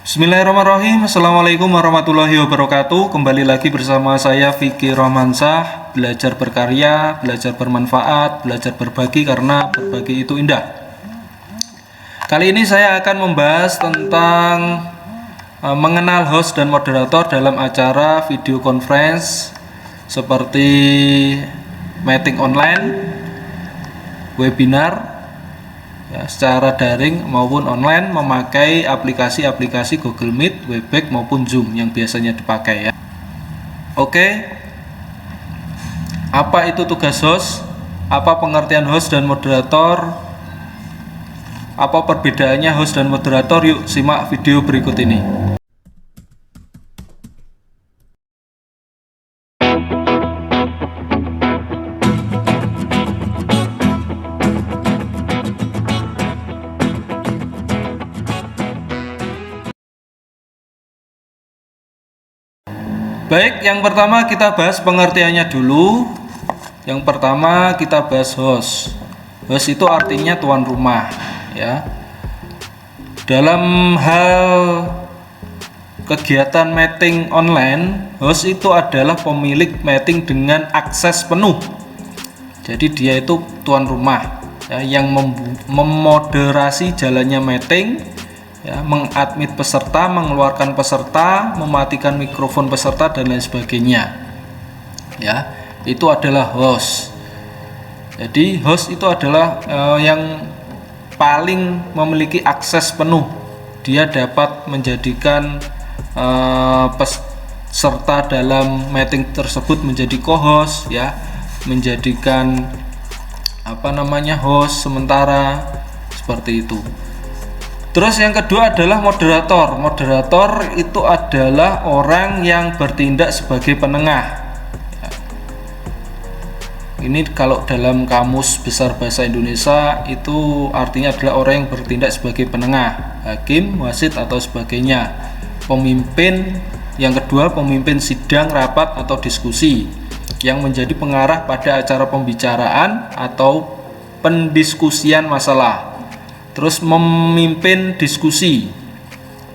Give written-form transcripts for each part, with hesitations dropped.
Bismillahirrahmanirrahim. Assalamualaikum warahmatullahi wabarakatuh. Kembali lagi bersama saya Fikri Romansyah. Belajar berkarya, belajar bermanfaat, belajar berbagi karena berbagi itu indah. Kali ini saya akan membahas tentang mengenal host dan moderator dalam acara video conference seperti meeting online, webinar ya, secara daring maupun online memakai aplikasi-aplikasi Google Meet, Webex maupun Zoom yang biasanya dipakai ya. Oke. Apa itu tugas host? Apa pengertian host dan moderator? Apa perbedaannya host dan moderator? Yuk simak video berikut ini. Baik, yang pertama kita bahas pengertiannya dulu. Yang pertama kita bahas host. Host itu artinya tuan rumah, ya. Dalam hal kegiatan meeting online, host itu adalah pemilik meeting dengan akses penuh. Jadi dia itu tuan rumah, ya, yang memoderasi jalannya meeting. Ya, mengadmit peserta, mengeluarkan peserta, mematikan mikrofon peserta dan lain sebagainya. Ya, itu adalah host. Jadi host itu adalah yang paling memiliki akses penuh. Dia dapat menjadikan peserta dalam meeting tersebut menjadi co-host, ya, menjadikan host sementara seperti itu. Terus yang kedua adalah moderator. Moderator itu adalah orang yang bertindak sebagai penengah. Ini kalau dalam Kamus Besar Bahasa Indonesia itu artinya adalah orang yang bertindak sebagai penengah, hakim, wasit atau sebagainya. Pemimpin, yang kedua pemimpin sidang, rapat atau diskusi yang menjadi pengarah pada acara pembicaraan atau pendiskusian masalah. Terus memimpin diskusi,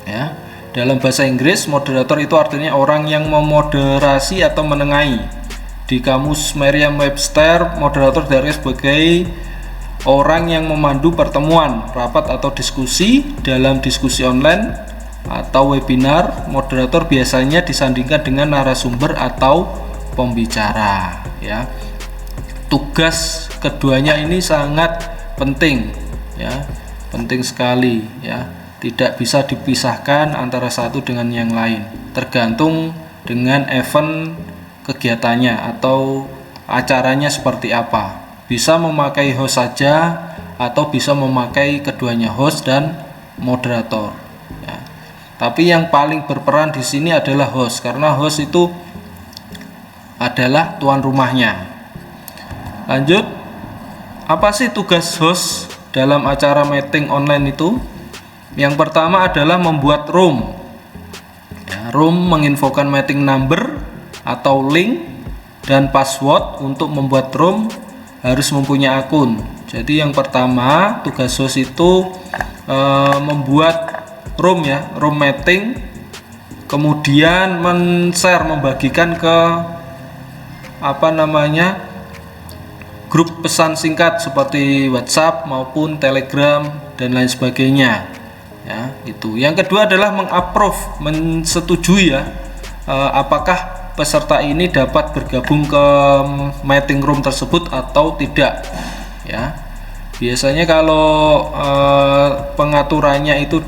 ya. Dalam bahasa Inggris moderator itu artinya orang yang memoderasi atau menengahi. Di Kamus Merriam-Webster, moderator diartikan sebagai orang yang memandu pertemuan, rapat atau diskusi. Dalam diskusi online atau webinar, moderator biasanya disandingkan dengan narasumber atau pembicara, ya. Tugas keduanya ini sangat penting, ya. Penting sekali, ya. Tidak bisa dipisahkan antara satu dengan yang lain, tergantung dengan event kegiatannya atau acaranya seperti apa. Bisa memakai host saja atau bisa memakai keduanya, host dan moderator, ya. Tapi yang paling berperan di sini adalah host, karena host itu adalah tuan rumahnya. Lanjut, apa sih tugas host dalam acara meeting online itu? Yang pertama adalah membuat room, ya, room menginfokan meeting number atau link dan password. Untuk membuat room harus mempunyai akun. Jadi yang pertama tugas host itu membuat room, ya, room meeting, kemudian membagikan ke grup pesan singkat seperti WhatsApp maupun Telegram dan lain sebagainya, ya. Itu. Yang kedua adalah mengapprove, mensetujui, ya, apakah peserta ini dapat bergabung ke meeting room tersebut atau tidak, ya. Biasanya kalau pengaturannya itu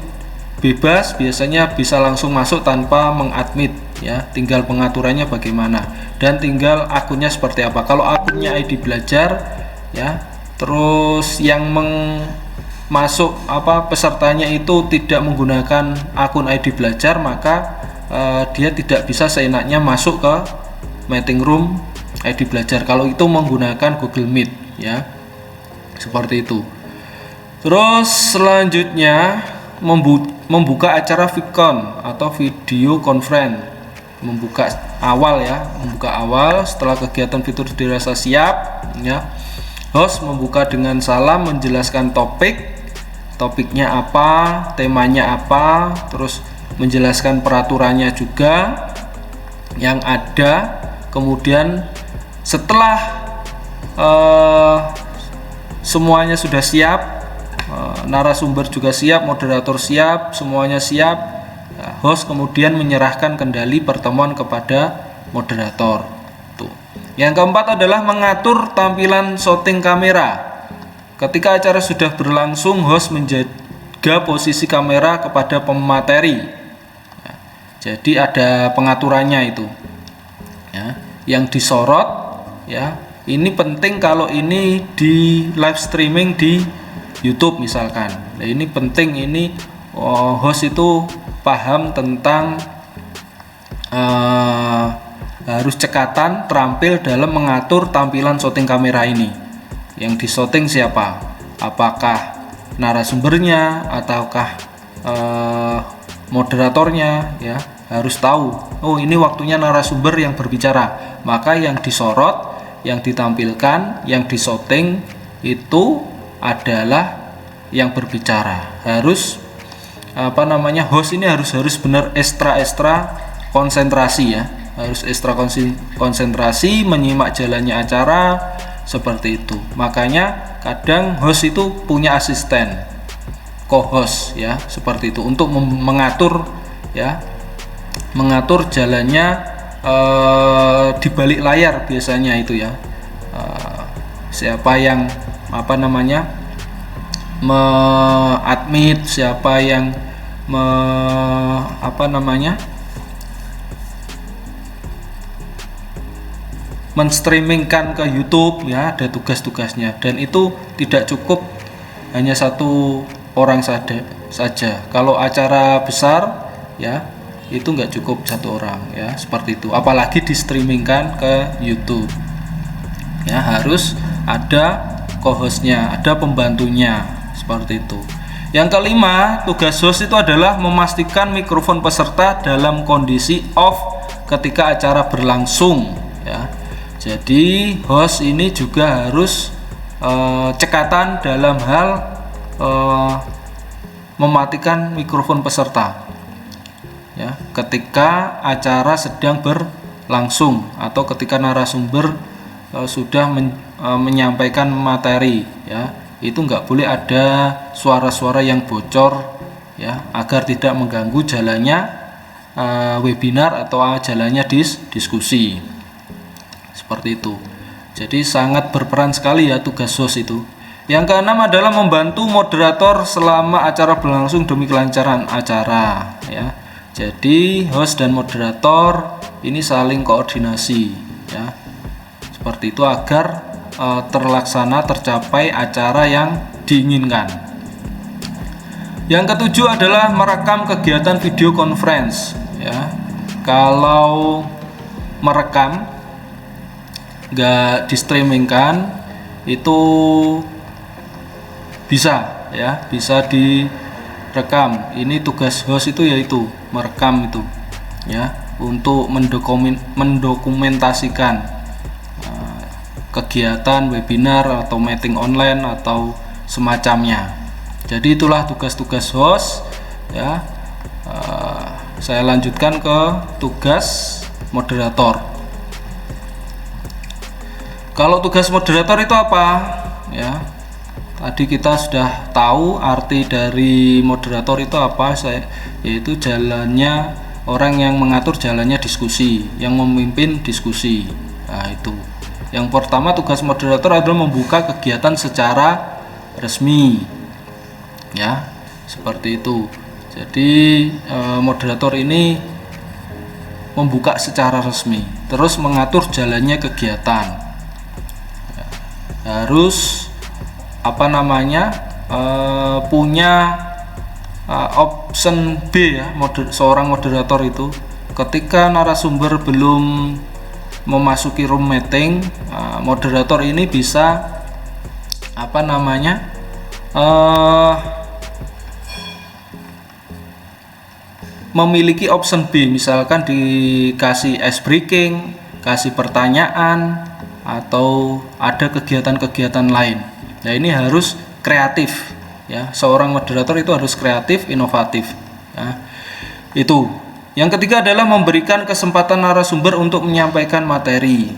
bebas, biasanya bisa langsung masuk tanpa mengadmit, ya. Tinggal pengaturannya bagaimana dan tinggal akunnya seperti apa. Kalau akunnya ID belajar, ya, terus yang masuk pesertanya itu tidak menggunakan akun ID belajar, maka dia tidak bisa seenaknya masuk ke meeting room ID belajar kalau itu menggunakan Google Meet, ya. Seperti itu. Terus selanjutnya membuka acara VidCon atau video conference. Membuka awal setelah kegiatan fitur dirasa siap, ya. Host membuka dengan salam, menjelaskan topiknya apa, temanya apa, terus menjelaskan peraturannya juga yang ada. Kemudian setelah semuanya sudah siap, narasumber juga siap, moderator siap, semuanya siap, host kemudian menyerahkan kendali pertemuan kepada moderator. Tuh. Yang keempat adalah mengatur tampilan shooting kamera. Ketika acara sudah berlangsung, host menjaga posisi kamera kepada pemateri. Ya, jadi ada pengaturannya itu. Ya, yang disorot, ya, ini penting kalau ini di live streaming di YouTube misalkan. Nah, ini penting, ini host itu paham tentang harus cekatan terampil dalam mengatur tampilan shooting kamera ini. Yang di shooting siapa? Apakah narasumbernya ataukah moderatornya? Ya, harus tahu. Oh, ini waktunya narasumber yang berbicara. Maka yang disorot, yang ditampilkan, yang di shooting itu adalah yang berbicara. Harus host ini harus benar ekstra konsentrasi ya. Harus ekstra konsentrasi menyimak jalannya acara seperti itu. Makanya kadang host itu punya asisten, co-host ya, seperti itu untuk mengatur ya, mengatur jalannya di balik layar biasanya itu ya. Siapa yang me-admit, siapa yang menstreamingkan ke YouTube ya, ada tugas-tugasnya, dan itu tidak cukup hanya satu orang saja. Kalau acara besar ya, itu nggak cukup satu orang ya, seperti itu, apalagi di streamingkan ke YouTube ya, harus ada co-hostnya, ada pembantunya, seperti itu. Yang kelima, tugas host itu adalah memastikan mikrofon peserta dalam kondisi off ketika acara berlangsung ya. Jadi host ini juga harus cekatan dalam hal mematikan mikrofon peserta ya, ketika acara sedang berlangsung atau ketika narasumber sudah menyampaikan materi ya, itu nggak boleh ada suara-suara yang bocor ya, agar tidak mengganggu jalannya webinar atau jalannya diskusi, seperti itu. Jadi sangat berperan sekali ya tugas host itu. Yang keenam adalah membantu moderator selama acara berlangsung demi kelancaran acara ya. Jadi host dan moderator ini saling koordinasi ya, seperti itu agar tercapai acara yang diinginkan. Yang ketujuh adalah merekam kegiatan video conference ya. Kalau merekam nggak di streamingkan itu bisa ya, bisa direkam. Ini tugas host itu yaitu merekam itu ya, untuk mendokumentasikan kegiatan webinar atau meeting online atau semacamnya. Jadi itulah tugas-tugas host ya. Saya lanjutkan ke tugas moderator. Kalau tugas moderator itu apa ya? Tadi kita sudah tahu arti dari moderator itu apa, yaitu jalannya orang yang mengatur jalannya diskusi, yang memimpin diskusi. Nah, itu. Yang pertama, tugas moderator adalah membuka kegiatan secara resmi. Ya, seperti itu. Jadi moderator ini membuka secara resmi, terus mengatur jalannya kegiatan. Harus punya option B ya, seorang moderator itu ketika narasumber belum memasuki room meeting, moderator ini bisa memiliki option B, misalkan dikasih ice breaking, kasih pertanyaan, atau ada kegiatan-kegiatan lain. Nah, ini harus kreatif ya. Seorang moderator itu harus kreatif, inovatif ya. Itu. Yang ketiga adalah memberikan kesempatan narasumber untuk menyampaikan materi.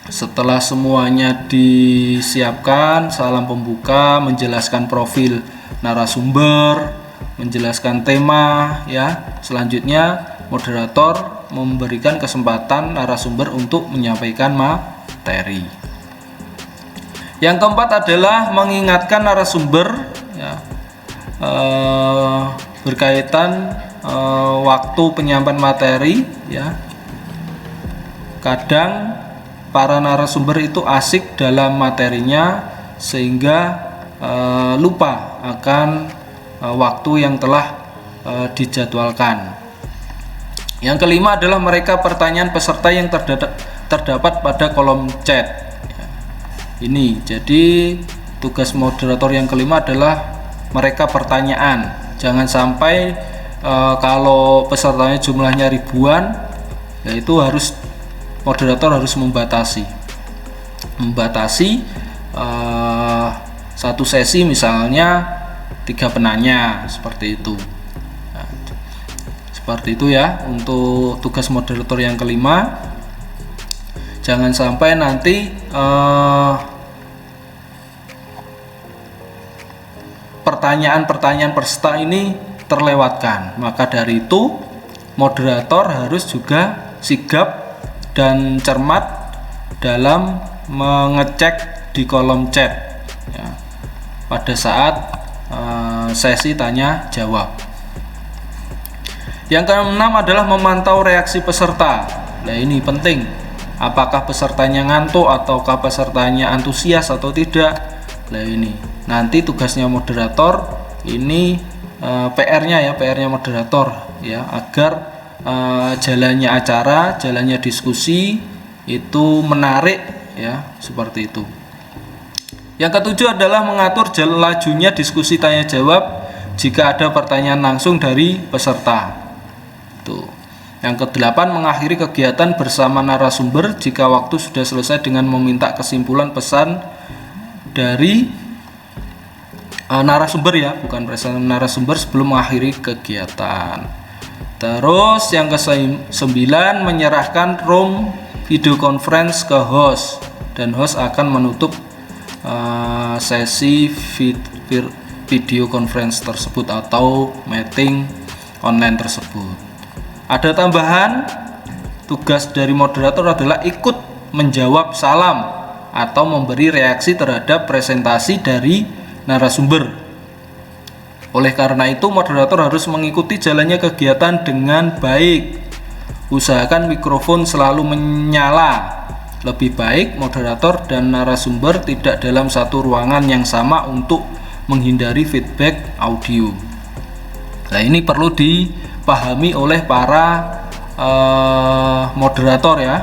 Setelah semuanya disiapkan, salam pembuka, menjelaskan profil narasumber, menjelaskan tema, ya. Selanjutnya moderator memberikan kesempatan narasumber untuk menyampaikan materi. Yang keempat adalah mengingatkan narasumber, ya, berkaitan waktu penyampaian materi, ya. Kadang para narasumber itu asik dalam materinya sehingga lupa akan waktu yang telah dijadwalkan. Yang kelima adalah mereka pertanyaan peserta yang terdapat pada kolom chat. Ini jadi tugas moderator yang kelima adalah mereka pertanyaan. Jangan sampai kalau pesertanya jumlahnya ribuan, yaitu moderator harus membatasi satu sesi misalnya 3 penanya, seperti itu. Nah, seperti itu ya untuk tugas moderator yang kelima. Jangan sampai nanti pertanyaan-pertanyaan peserta ini terlewatkan. Maka dari itu moderator harus juga sigap dan cermat dalam mengecek di kolom chat, ya, pada saat sesi tanya jawab. Yang keenam adalah memantau reaksi peserta. Nah, ini penting. Apakah pesertanya ngantuk ataukah pesertanya antusias atau tidak? Nah, ini nanti tugasnya moderator ini PR-nya moderator, ya, agar jalannya acara, jalannya diskusi itu menarik, ya, seperti itu. Yang ketujuh adalah mengatur lajunya diskusi tanya jawab jika ada pertanyaan langsung dari peserta. Tuh. Yang kedelapan, mengakhiri kegiatan bersama narasumber jika waktu sudah selesai dengan meminta kesimpulan pesan dari narasumber, ya, bukan pesan narasumber sebelum mengakhiri kegiatan. Terus yang ke-9, menyerahkan room video conference ke host, dan host akan menutup sesi video conference tersebut atau meeting online tersebut. Ada tambahan, tugas dari moderator adalah ikut menjawab salam atau memberi reaksi terhadap presentasi dari narasumber. Oleh karena itu, moderator harus mengikuti jalannya kegiatan dengan baik. Usahakan mikrofon selalu menyala. Lebih baik moderator dan narasumber tidak dalam satu ruangan yang sama untuk menghindari feedback audio. Nah, ini perlu dipahami oleh para moderator, ya.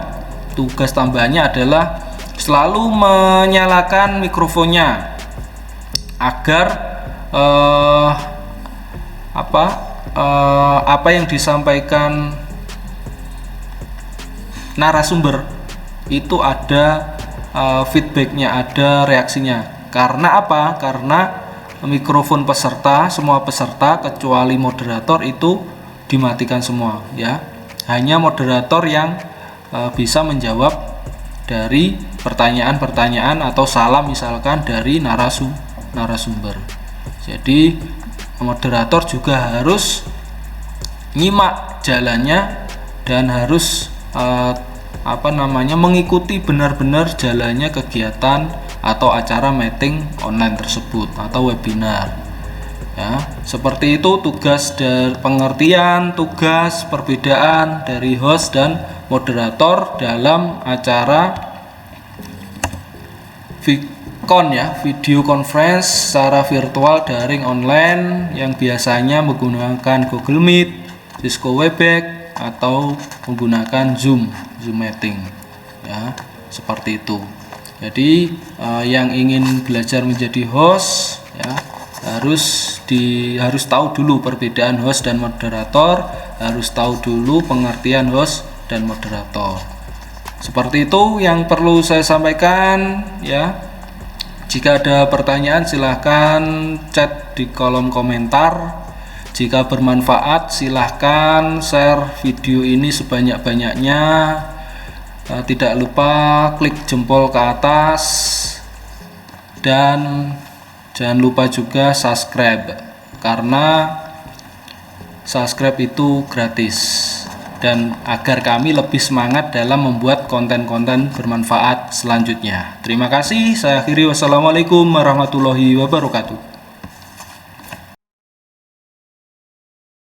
Tugas tambahannya adalah selalu menyalakan mikrofonnya agar apa yang disampaikan narasumber itu ada feedbacknya, ada reaksinya. Karena apa? Karena mikrofon peserta, semua peserta kecuali moderator itu dimatikan semua, ya. Hanya moderator yang bisa menjawab dari pertanyaan-pertanyaan atau salam misalkan dari narasumber. Jadi moderator juga harus nyimak jalannya dan harus mengikuti benar-benar jalannya kegiatan atau acara meeting online tersebut atau webinar, ya. Seperti itu tugas dari pengertian tugas perbedaan dari host dan moderator dalam acara video conference secara virtual daring online yang biasanya menggunakan Google Meet, Cisco Webex atau menggunakan Zoom meeting, ya, seperti itu. Jadi yang ingin belajar menjadi host, ya, harus tahu dulu perbedaan host dan moderator, harus tahu dulu pengertian host dan moderator. Seperti itu yang perlu saya sampaikan, ya. Jika ada pertanyaan silahkan chat di kolom komentar. Jika bermanfaat, silahkan share video ini sebanyak-banyaknya. Tidak lupa klik jempol ke atas dan jangan lupa juga subscribe, karena subscribe itu gratis, dan agar kami lebih semangat dalam membuat konten-konten bermanfaat selanjutnya. Terima kasih, saya akhiri. Wassalamualaikum warahmatullahi wabarakatuh.